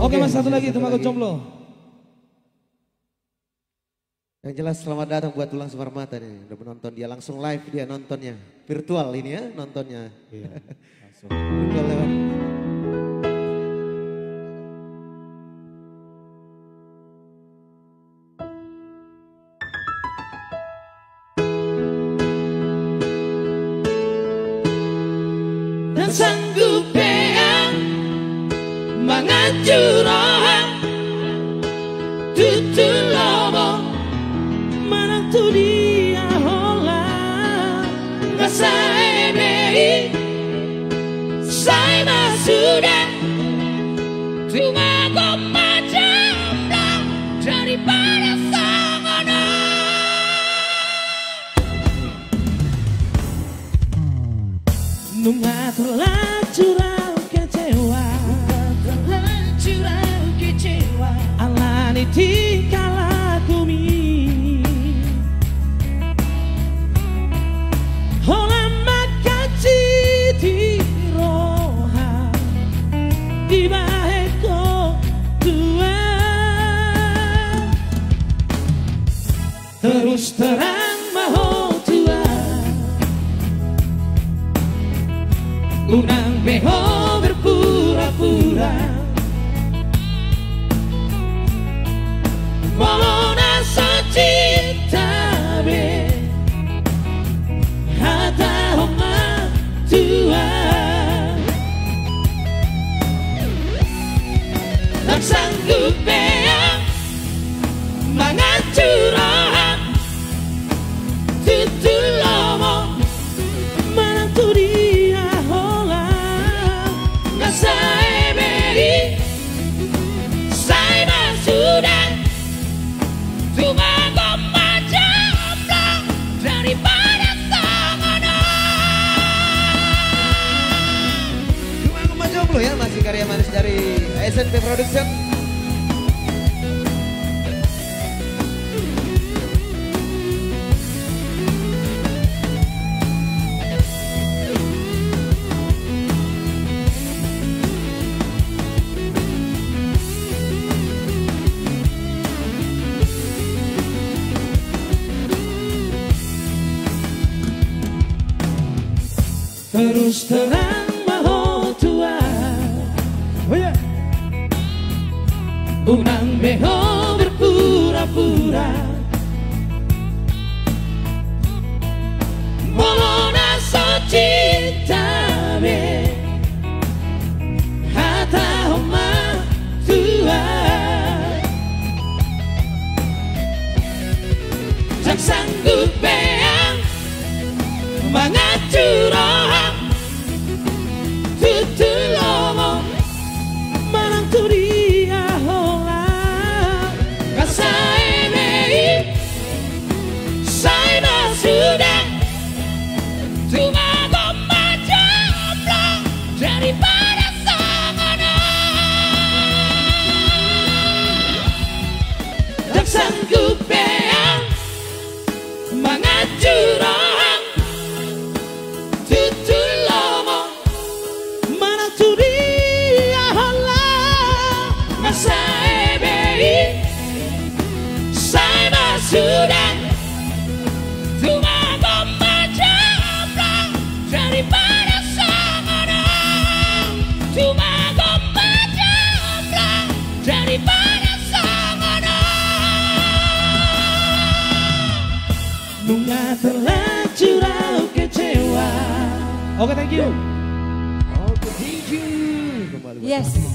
Oke mas, satu lagi Tembakau Jomblo. Yang jelas selamat datang buat Tulang Sumarmata nih. Udah menonton dia langsung live, dia nontonnya. Virtual ini ya nontonnya. Iya, langsung. Virtual lewat. Dan sanggup yang menghancurkan tutur lobo menantu dia hola nggak saya beri saya sudah cuma kau macam daripada sangono nunga terlanjur kecewa alani tingkah kumi hola makaji di roha di baheko tua terus terang maho tua unang beho berpura-pura Mona cinta be hata homa tua tak sanggup beang menghancurkan tutur lomo menantu dia hola nggak saya beri saya sudah cuma kau macam daripada sangono. Cuma Koma Jomblo ya, masih karya manis dari SNP Production. Terus terang maho tua oh yeah. Unang beho berpura-pura Molona so cinta be hata homa tua tak sanggup beang menghancurkan tutur lomo menantu dia hola nggak saya beri saya sudah cuma kau macam daripada sangono tak sanggup beang menghancurkan sudah cuma kau macam daripada sangono cuma kau macam daripada sangono bunga terlanjur kecewa. Oke, thank you. Oke, thank you. Yes.